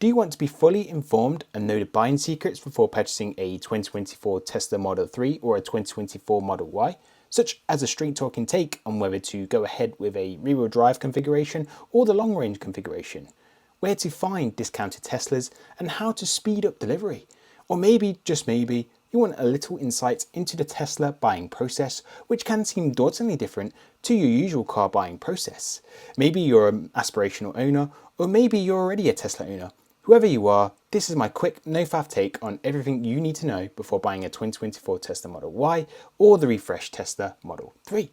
Do you want to be fully informed and know the buying secrets before purchasing a 2024 Tesla Model 3 or a 2024 Model Y, such as a straight talking take on whether to go ahead with a rear-wheel drive configuration or the long-range configuration, where to find discounted Teslas and how to speed up delivery? Or maybe, just maybe, you want a little insight into the Tesla buying process, which can seem dauntingly different to your usual car buying process. Maybe you're an aspirational owner, or maybe you're already a Tesla owner. Whoever you are, this is my quick, no faff take on everything you need to know before buying a 2024 Tesla Model Y or the refreshed Tesla Model 3.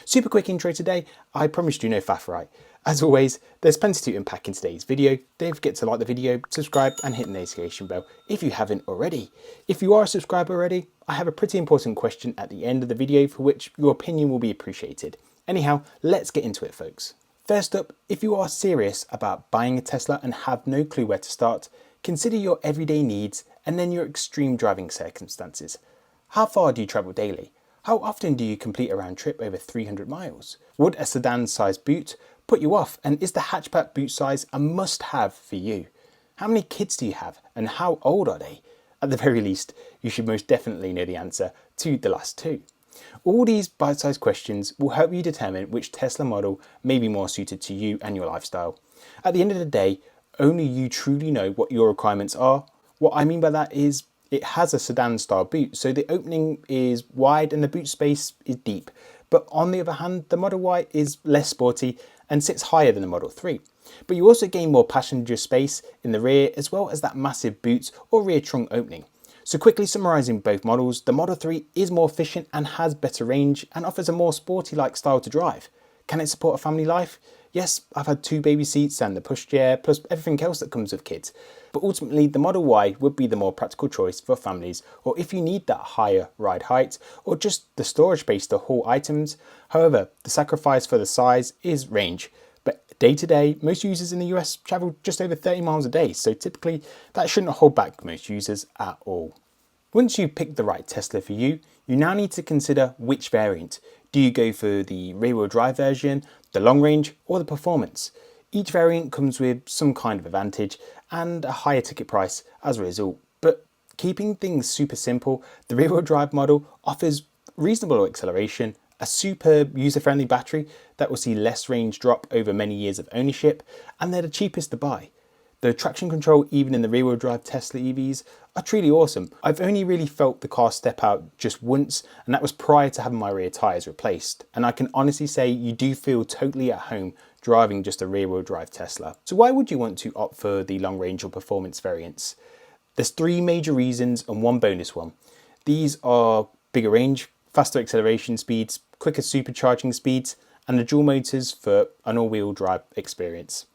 Super quick intro today, I promised you no faff, right? As always, there's plenty to unpack in today's video. Don't forget to like the video, subscribe and hit the notification bell if you haven't already. If you are a subscriber already, I have a pretty important question at the end of the video for which your opinion will be appreciated. Anyhow, let's get into it, folks. First up, if you are serious about buying a Tesla and have no clue where to start, consider your everyday needs and then your extreme driving circumstances. How far do you travel daily? How often do you complete a round trip over 300 miles? Would a sedan-sized boot put you off, and is the hatchback boot size a must-have for you? How many kids do you have and how old are they? At the very least, you should most definitely know the answer to the last two. All these bite-sized questions will help you determine which Tesla model may be more suited to you and your lifestyle. At the end of the day, only you truly know what your requirements are. What I mean by that is it has a sedan style boot, so the opening is wide and the boot space is deep. But on the other hand, the Model Y is less sporty and sits higher than the Model 3. But you also gain more passenger space in the rear as well as that massive boot or rear trunk opening. So quickly summarising both models, the Model 3 is more efficient and has better range and offers a more sporty-like style to drive. Can it support a family life? Yes, I've had 2 baby seats and the pushchair plus everything else that comes with kids. But ultimately the Model Y would be the more practical choice for families, or if you need that higher ride height or just the storage space to haul items. However, the sacrifice for the size is range. But day to day, most users in the US travel just over 30 miles a day, so typically that shouldn't hold back most users at all. Once you've picked the right Tesla for you, you now need to consider which variant. Do you go for the rear-wheel drive version, the long range, or the performance? Each variant comes with some kind of advantage and a higher ticket price as a result. But keeping things super simple, the rear-wheel drive model offers reasonable acceleration, a superb user-friendly battery that will see less range drop over many years of ownership, and they're the cheapest to buy. The traction control, even in the rear-wheel drive Tesla EVs, are truly awesome. I've only really felt the car step out just once, and that was prior to having my rear tyres replaced. And I can honestly say you do feel totally at home driving just a rear-wheel drive Tesla. So why would you want to opt for the long range or performance variants? There's 3 major reasons and 1 bonus one. These are bigger range, faster acceleration speeds, quicker supercharging speeds, and the dual motors for an all-wheel drive experience.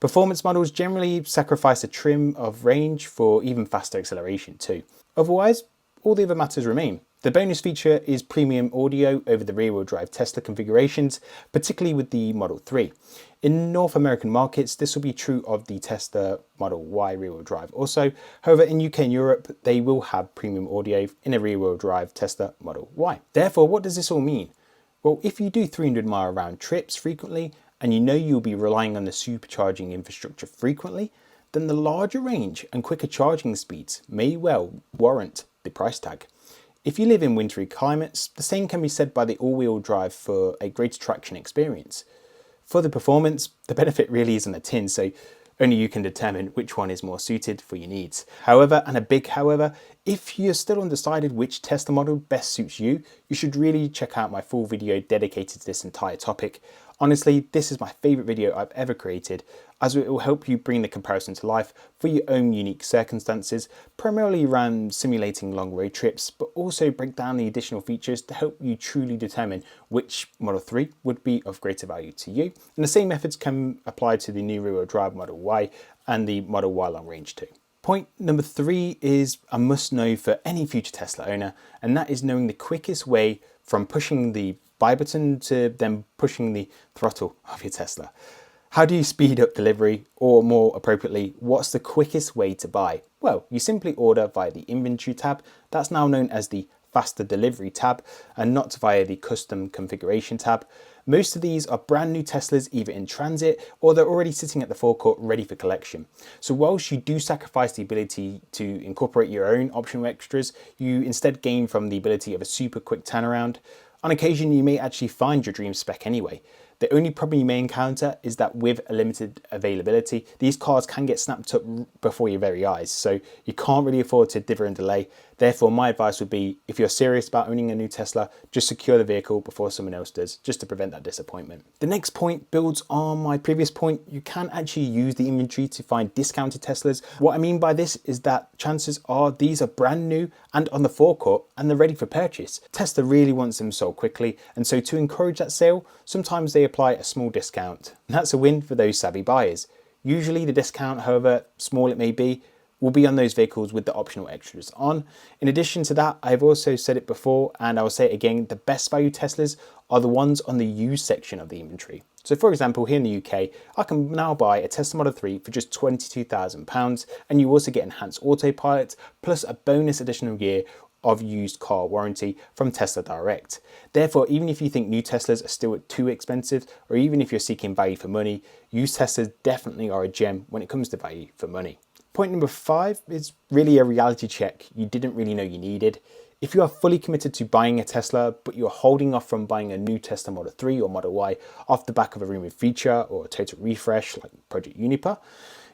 Performance models generally sacrifice a trim of range for even faster acceleration too. Otherwise, all the other matters remain. The bonus feature is premium audio over the rear-wheel drive Tesla configurations, particularly with the Model 3. In North American markets, this will be true of the Tesla Model Y rear-wheel drive also. However, in UK and Europe, they will have premium audio in a rear-wheel drive Tesla Model Y. Therefore, what does this all mean? Well, if you do 300-mile round trips frequently, and you know you'll be relying on the supercharging infrastructure frequently, then the larger range and quicker charging speeds may well warrant the price tag. If you live in wintry climates, the same can be said by the all-wheel drive for a greater traction experience. For the performance, the benefit really is on the tin, so only you can determine which one is more suited for your needs. However, and a big however, if you're still undecided which Tesla model best suits you, you should really check out my full video dedicated to this entire topic. Honestly, this is my favorite video I've ever created, as it will help you bring the comparison to life for your own unique circumstances, primarily around simulating long road trips, but also break down the additional features to help you truly determine which Model 3 would be of greater value to you. And the same methods can apply to the new rear-wheel drive Model Y and the Model Y long range too. Point number 3 is a must know for any future Tesla owner, and that is knowing the quickest way from pushing the buy button to then pushing the throttle of your Tesla. How do you speed up delivery, or more appropriately, what's the quickest way to buy? Well, you simply order via the inventory tab that's now known as the faster delivery tab and not via the custom configuration tab. Most of these are brand new Teslas either in transit or they're already sitting at the forecourt ready for collection. So whilst you do sacrifice the ability to incorporate your own optional extras, you instead gain from the ability of a super quick turnaround. On occasion, you may actually find your dream spec anyway. The only problem you may encounter is that with a limited availability, these cars can get snapped up before your very eyes, so you can't really afford to dither and delay. Therefore, my advice would be, if you're serious about owning a new Tesla, just secure the vehicle before someone else does, just to prevent that disappointment. The next point builds on my previous point. You can actually use the inventory to find discounted Teslas. What I mean by this is that chances are these are brand new and on the forecourt and they're ready for purchase. Tesla really wants them sold quickly, and so to encourage that sale, sometimes they apply a small discount. And that's a win for those savvy buyers. Usually the discount, however small it may be, will be on those vehicles with the optional extras on. In addition to that, I've also said it before and I will say it again, the best value Teslas are the ones on the used section of the inventory. So for example, here in the UK, I can now buy a Tesla Model 3 for just £22,000, and you also get enhanced autopilot plus a bonus additional year of used car warranty from Tesla Direct. Therefore, even if you think new Teslas are still too expensive, or even if you're seeking value for money, used Teslas definitely are a gem when it comes to value for money. Point number 5 is really a reality check you didn't really know you needed. If you are fully committed to buying a Tesla, but you're holding off from buying a new Tesla Model 3 or Model Y off the back of a rumored feature or a total refresh like Project Uniper,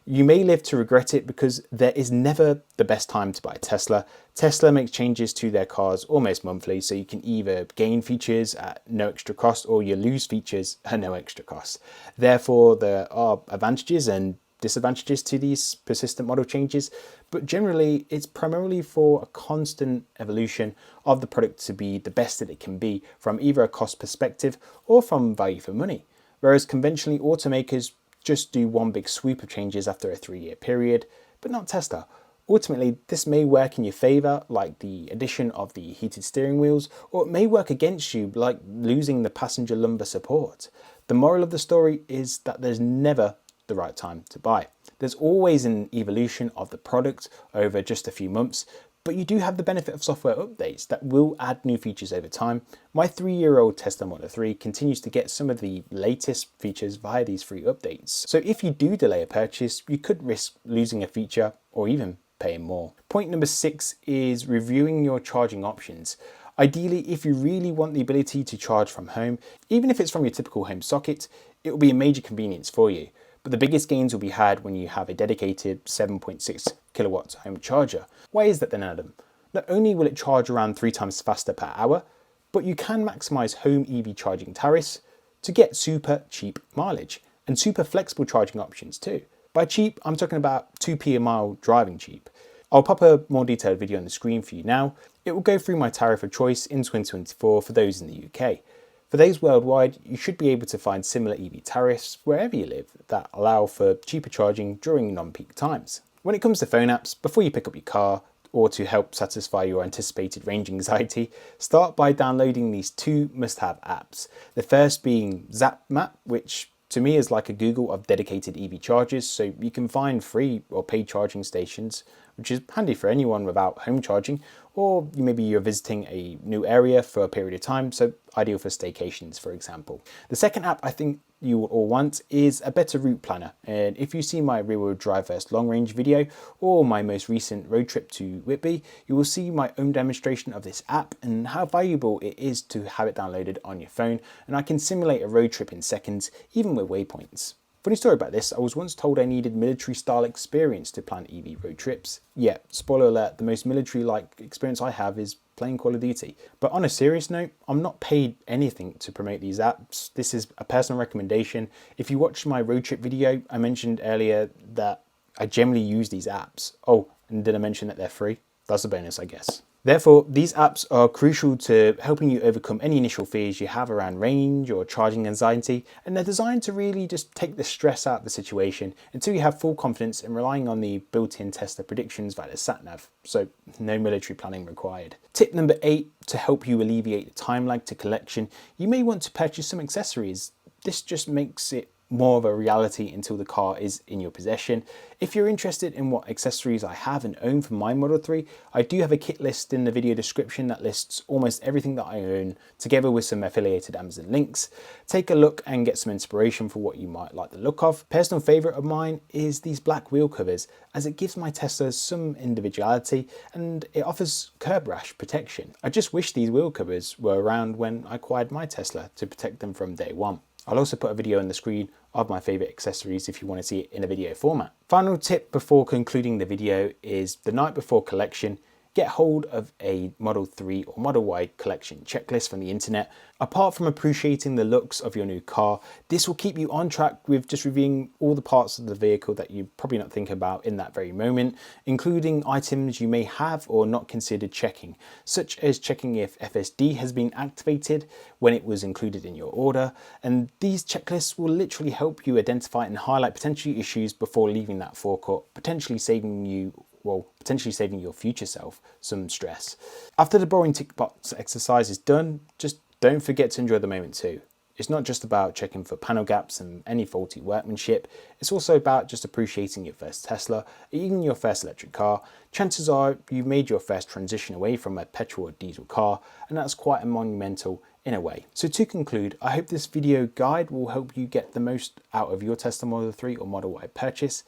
you may live to regret it, because there is never the best time to buy a Tesla. Tesla makes changes to their cars almost monthly, so you can either gain features at no extra cost or you lose features at no extra cost. Therefore, there are advantages and disadvantages to these persistent model changes, but generally it's primarily for a constant evolution of the product to be the best that it can be from either a cost perspective or from value for money. Whereas conventionally automakers just do one big sweep of changes after a 3-year period, but not Tesla. Ultimately, this may work in your favor, like the addition of the heated steering wheels, or it may work against you, like losing the passenger lumbar support. The moral of the story is that there's never the right time to buy. There's always an evolution of the product over just a few months, but you do have the benefit of software updates that will add new features over time. My 3-year-old Tesla Model 3 continues to get some of the latest features via these free updates. So if you do delay a purchase, you could risk losing a feature or even paying more. Point number 6 is reviewing your charging options. Ideally, if you really want the ability to charge from home, even if it's from your typical home socket, it will be a major convenience for you. But the biggest gains will be had when you have a dedicated 7.6 kilowatts home charger. Why is that then, Adam? Not only will it charge around 3 times faster per hour, but you can maximize home EV charging tariffs to get super cheap mileage and super flexible charging options too. By cheap, I'm talking about 2p a mile driving cheap. I'll pop a more detailed video on the screen for you now. It will go through my tariff of choice in 2024 for those in the UK. For those worldwide, you should be able to find similar EV tariffs wherever you live that allow for cheaper charging during non-peak times. When it comes to phone apps, before you pick up your car, or to help satisfy your anticipated range anxiety, start by downloading these 2 must-have apps. The first being Zap Map, which to me is like a Google of dedicated EV chargers, so you can find free or paid charging stations, which is handy for anyone without home charging, or maybe you're visiting a new area for a period of time, so ideal for staycations, for example. The second app I think you will all want is a better route planner, and if you see my rear-wheel drive versus long-range video or my most recent road trip to Whitby, you will see my own demonstration of this app and how valuable it is to have it downloaded on your phone, and I can simulate a road trip in seconds, even with waypoints. Funny story about this, I was once told I needed military-style experience to plan EV road trips. Yeah, spoiler alert, the most military-like experience I have is playing Call of Duty. But on a serious note, I'm not paid anything to promote these apps. This is a personal recommendation. If you watched my road trip video, I mentioned earlier that I generally use these apps. Oh, and did I mention that they're free? That's a bonus, I guess. Therefore, these apps are crucial to helping you overcome any initial fears you have around range or charging anxiety, and they're designed to really just take the stress out of the situation until you have full confidence in relying on the built-in Tesla predictions via the sat-nav, so no military planning required. Tip number 8, to help you alleviate the time lag to collection, you may want to purchase some accessories. This just makes it more of a reality until the car is in your possession. If you're interested in what accessories I have and own for my Model 3, I do have a kit list in the video description that lists almost everything that I own, together with some affiliated Amazon links. Take a look and get some inspiration for what you might like the look of. Personal favourite of mine is these black wheel covers, as it gives my Tesla some individuality and it offers curb rash protection. I just wish these wheel covers were around when I acquired my Tesla to protect them from day one. I'll also put a video on the screen of my favourite accessories if you want to see it in a video format. Final tip before concluding the video is the night before collection, get hold of a Model 3 or Model Y collection checklist from the internet. Apart from appreciating the looks of your new car, this will keep you on track with just reviewing all the parts of the vehicle that you're probably not thinking about in that very moment, including items you may have or not considered checking, such as checking if FSD has been activated when it was included in your order. And these checklists will literally help you identify and highlight potential issues before leaving that forecourt, potentially saving your future self some stress. After the boring tick box exercise is done, just don't forget to enjoy the moment too. It's not just about checking for panel gaps and any faulty workmanship, it's also about just appreciating your first Tesla, even your first electric car. Chances are you've made your first transition away from a petrol or diesel car, and that's quite a monumental in a way. So to conclude, I hope this video guide will help you get the most out of your Tesla Model 3 or Model Y purchase.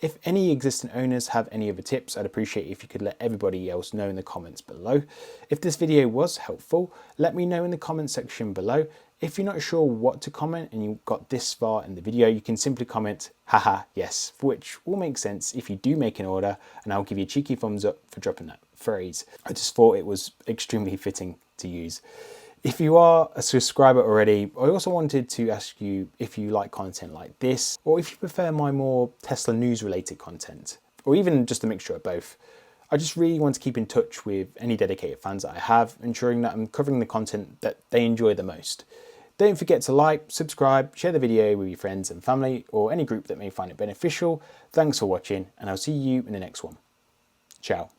If any existing owners have any other tips, I'd appreciate if you could let everybody else know in the comments below. If this video was helpful, let me know in the comment section below. If you're not sure what to comment and you got this far in the video, you can simply comment, haha, yes, which will make sense if you do make an order, and I'll give you a cheeky thumbs up for dropping that phrase. I just thought it was extremely fitting to use. If you are a subscriber already, I also wanted to ask you if you like content like this, or if you prefer my more Tesla news related content, or even just a mixture of both. I just really want to keep in touch with any dedicated fans that I have, ensuring that I'm covering the content that they enjoy the most. Don't forget to like, subscribe, share the video with your friends and family, or any group that may find it beneficial. Thanks for watching, and I'll see you in the next one. Ciao.